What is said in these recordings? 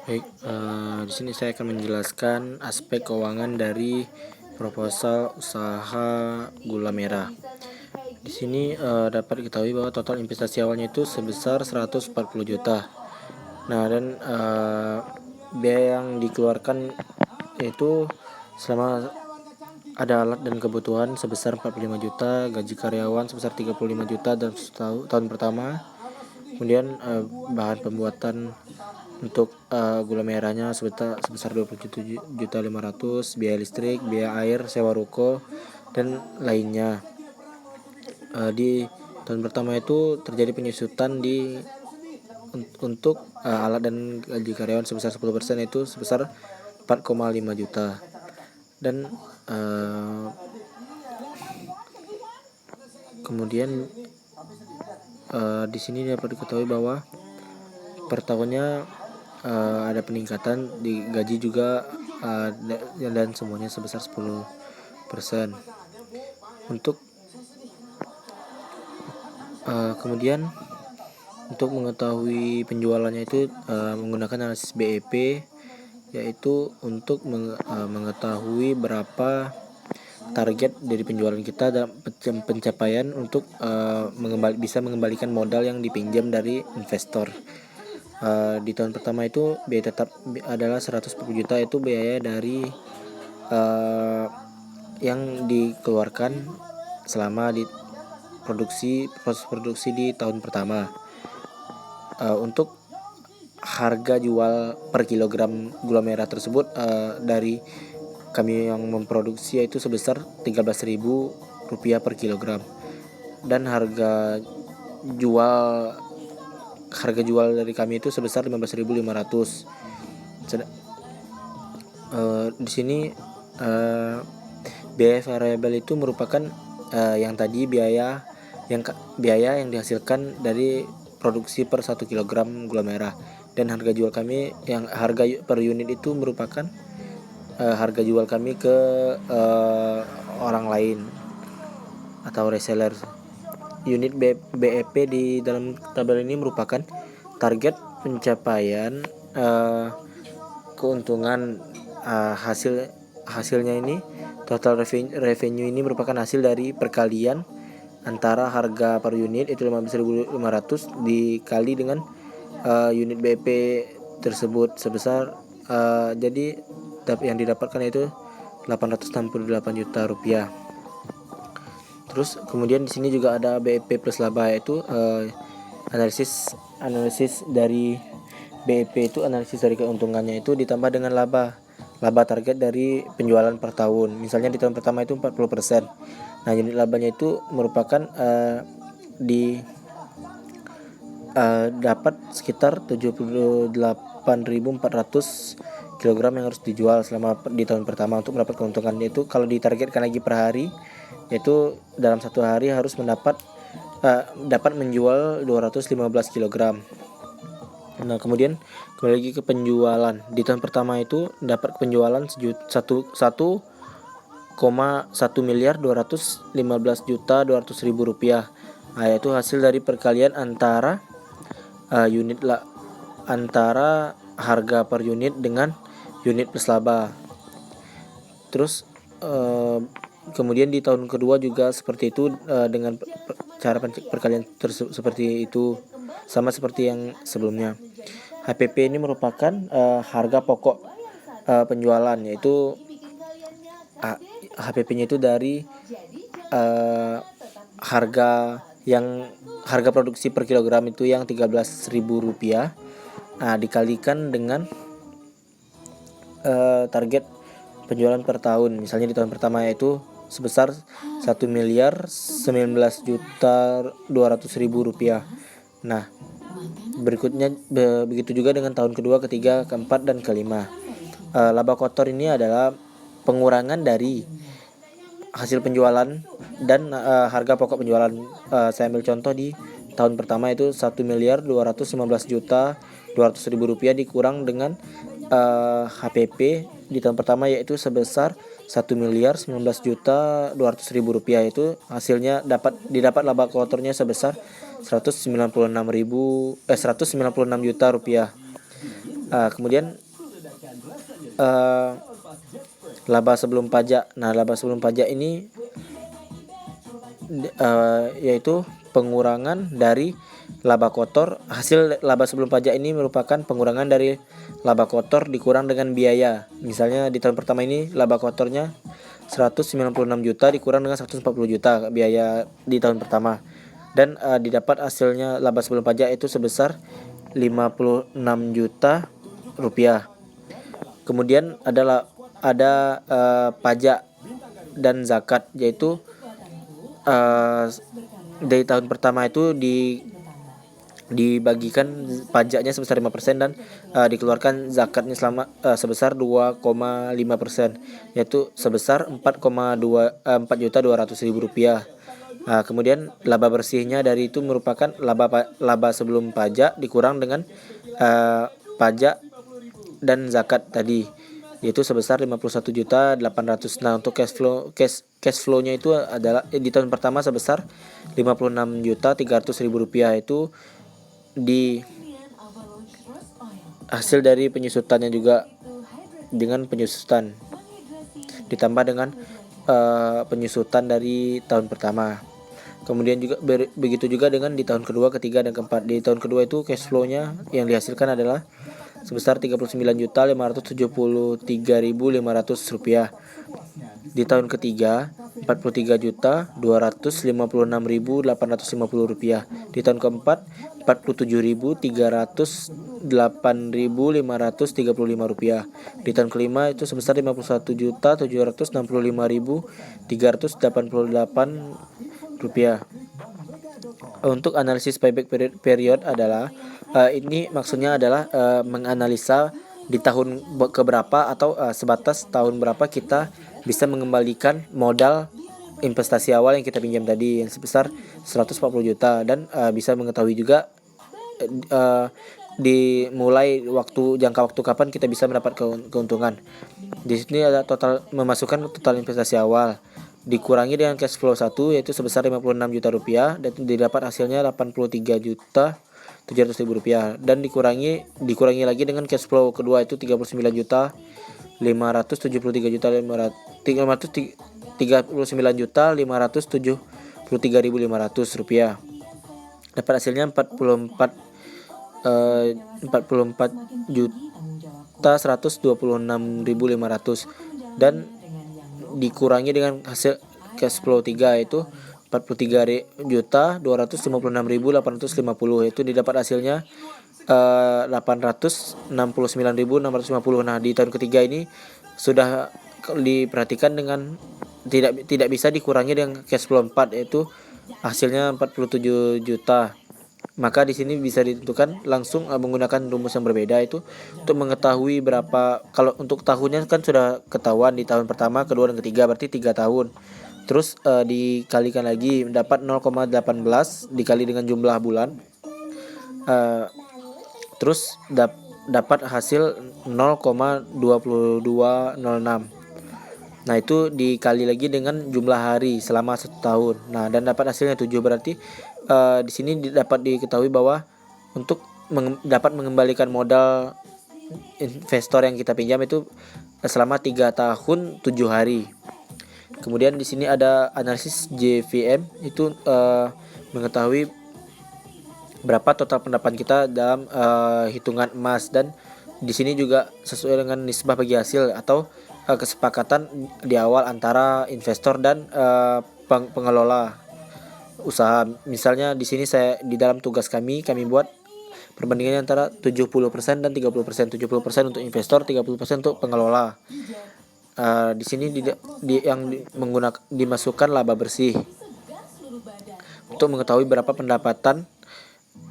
Baik, di sini saya akan menjelaskan aspek keuangan dari proposal usaha gula merah. Di sini dapat diketahui bahwa total investasi awalnya itu sebesar 140 juta. Nah, dan biaya yang dikeluarkan itu selama ada alat dan kebutuhan sebesar 45 juta, gaji karyawan sebesar 35 juta dalam tahun pertama. Kemudian bahan pembuatan untuk gula merahnya sebesar 27.500.000, biaya listrik, biaya air, sewa ruko, dan lainnya. Di tahun pertama itu terjadi penyusutan untuk alat dan gaji karyawan sebesar 10%, itu sebesar 4,5 juta. Dan kemudian di sini dapat diketahui bahwa per tahunnya ada peningkatan di gaji juga, dan semuanya sebesar 10%. Untuk kemudian untuk mengetahui penjualannya itu menggunakan analisis BEP, yaitu untuk mengetahui berapa target dari penjualan kita dalam pencapaian untuk bisa mengembalikan modal yang dipinjam dari investor. Di tahun pertama itu biaya tetap adalah 110 juta, itu biaya dari yang dikeluarkan selama di proses produksi di tahun pertama. Untuk harga jual per kilogram gula merah tersebut dari kami yang memproduksi yaitu sebesar Rp13.000 per kilogram, dan harga jual dari kami itu sebesar 15.500. Di sini biaya variabel itu merupakan yang tadi biaya yang dihasilkan dari produksi per 1 kg gula merah, dan harga jual kami yang harga per unit itu merupakan harga jual kami ke orang lain atau reseller. Unit BEP di dalam tabel ini merupakan target pencapaian keuntungan. Hasilnya ini total revenue ini merupakan hasil dari perkalian antara harga per unit itu 15.500 dikali dengan unit BEP tersebut sebesar jadi yang didapatkan itu 868 juta rupiah. Terus kemudian di sini juga ada BEP plus laba, yaitu analisis dari BEP itu analisis dari keuntungannya itu ditambah dengan laba target dari penjualan per tahun. Misalnya di tahun pertama itu 40%. Nah, unit labanya itu merupakan dapat sekitar 78.400 kg yang harus dijual selama di tahun pertama untuk mendapat keuntungannya itu. Kalau ditargetkan lagi per hari, yaitu dalam satu hari harus dapat menjual 215 kg. Nah, kemudian kembali lagi ke penjualan. Di tahun pertama itu dapat penjualan 1,1.215.200.000 rupiah. Nah, yaitu hasil dari perkalian antara antara harga per unit dengan unit plus laba. Terus kemudian di tahun kedua juga seperti itu, dengan cara perkalian seperti itu, sama seperti yang sebelumnya. HPP ini merupakan harga pokok penjualan, yaitu HPP-nya itu dari harga produksi per kilogram itu yang Rp13.000, dikalikan dengan target penjualan per tahun. Misalnya di tahun pertama yaitu sebesar 1.019.200.000 rupiah. Nah, berikutnya begitu juga dengan tahun kedua, ketiga, keempat, dan kelima. Laba kotor ini adalah pengurangan dari hasil penjualan dan harga pokok penjualan. Saya ambil contoh di tahun pertama itu 1.215.200.000 rupiah dikurang dengan HPP di tahun pertama yaitu sebesar 1.019.200.000 rupiah. Itu hasilnya didapat laba kotornya sebesar 196 juta rupiah. Kemudian laba sebelum pajak. Nah, laba sebelum pajak ini yaitu pengurangan dari laba kotor. Hasil laba sebelum pajak ini merupakan pengurangan dari laba kotor dikurang dengan biaya. Misalnya di tahun pertama ini laba kotornya 196 juta dikurang dengan 140 juta biaya di tahun pertama. Dan didapat hasilnya laba sebelum pajak itu sebesar 56 juta rupiah. Kemudian ada pajak dan zakat, yaitu dari tahun pertama itu dibagikan pajaknya sebesar 5% dan dikeluarkan zakatnya sebesar 2,5%, yaitu sebesar 4.200.000 rupiah. Kemudian laba bersihnya dari itu merupakan laba sebelum pajak dikurang dengan pajak dan zakat tadi, yaitu sebesar 51.800.000. Nah, untuk cash flow-nya itu adalah di tahun pertama sebesar 56.300.000 rupiah, itu di hasil dari penyusutannya juga, dengan penyusutan ditambah dengan penyusutan dari tahun pertama. Kemudian juga begitu juga dengan di tahun kedua, ketiga, dan keempat. Di tahun kedua itu cash flow-nya yang dihasilkan adalah sebesar 39.573.500 rupiah. Di tahun ketiga 43.256.850 rupiah. Di tahun keempat 47.308.535 rupiah. Di tahun kelima itu sebesar 51.765.388 rupiah. Untuk analisis payback period adalah ini maksudnya adalah menganalisa di tahun keberapa atau sebatas tahun berapa kita bisa mengembalikan modal investasi awal yang kita pinjam tadi yang sebesar 140 juta, dan bisa mengetahui juga dimulai jangka waktu kapan kita bisa mendapat keuntungan. Di sini ada memasukkan total investasi awal dikurangi dengan cash flow 1, yaitu sebesar 56 juta rupiah, dan didapat hasilnya 83.700.000 rupiah, dan dikurangi lagi dengan cash flow kedua, itu 39.573.500 rupiah. Dapat hasilnya 44.126.500, dan dikurangi dengan hasil cash flow 3, yaitu 43.256.850, itu didapat hasilnya 869.650. Nah, di tahun ketiga ini sudah diperhatikan dengan tidak bisa dikurangi dengan cash flow 4, yaitu hasilnya 47 juta. Maka di sini bisa ditentukan langsung menggunakan rumus yang berbeda, itu untuk mengetahui berapa. Kalau untuk tahunnya kan sudah ketahuan di tahun pertama, kedua, dan ketiga, berarti 3 tahun. Terus dikalikan lagi mendapat 0,18 dikali dengan jumlah bulan. Terus dapat hasil 0,2206. Nah, itu dikali lagi dengan jumlah hari selama 1 tahun. Nah, dan dapat hasilnya 7. Berarti di sini dapat diketahui bahwa untuk dapat mengembalikan modal investor yang kita pinjam itu selama 3 tahun 7 hari. Kemudian di sini ada analisis JVM, itu mengetahui berapa total pendapatan kita dalam hitungan emas, dan di sini juga sesuai dengan nisbah bagi hasil atau kesepakatan di awal antara investor dan pengelola usaha. Misalnya di sini di dalam tugas kami buat perbandingannya antara 70% dan 30%. 70% untuk investor, 30% untuk pengelola. Di sini dimasukkan laba bersih untuk mengetahui berapa pendapatan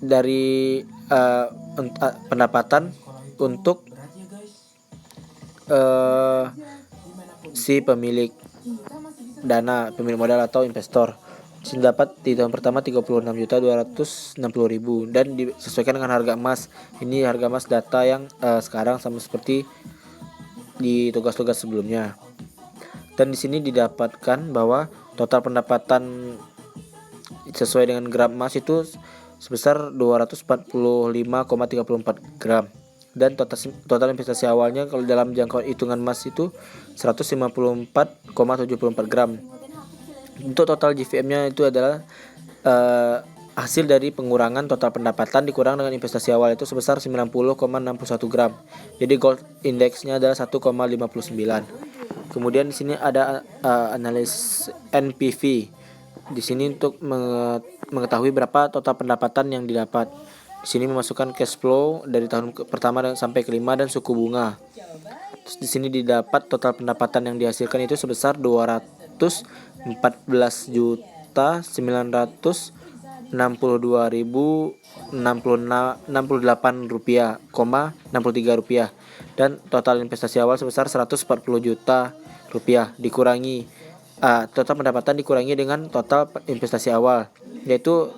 dari pendapatan untuk si pemilik modal atau investor. Sini dapat di tahun pertama 36.260.000, dan disesuaikan dengan harga emas. Ini harga emas data yang sekarang sama seperti di tugas-tugas sebelumnya. Dan di sini didapatkan bahwa total pendapatan sesuai dengan gram emas itu sebesar 245,34 gram. dan total investasi awalnya kalau dalam jangkauan hitungan emas itu 154,74 gram. Untuk total GVM-nya itu adalah hasil dari pengurangan total pendapatan dikurang dengan investasi awal itu sebesar 90,61 gram. Jadi gold indeksnya adalah 1,59. Kemudian di sini ada analis NPV. Di sini untuk mengetahui berapa total pendapatan yang didapat. Di sini memasukkan cash flow dari tahun pertama sampai kelima dan suku bunga. Terus di sini didapat total pendapatan yang dihasilkan itu sebesar 214.962.068 rupiah, dan total investasi awal sebesar 140 juta rupiah dikurangi total pendapatan dikurangi dengan total investasi awal, yaitu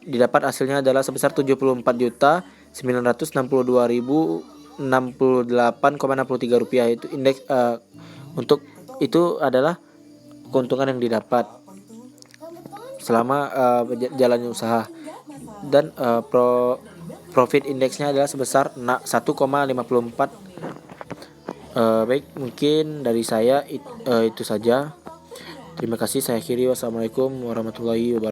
didapat hasilnya adalah sebesar 74.962.068,63 rupiah. Itu indeks untuk itu adalah keuntungan yang didapat selama jalannya usaha, dan profit indeksnya adalah sebesar 1,54. Baik, mungkin dari saya itu saja. Terima kasih, saya akhiri. Wassalamualaikum warahmatullahi wabarakatuh.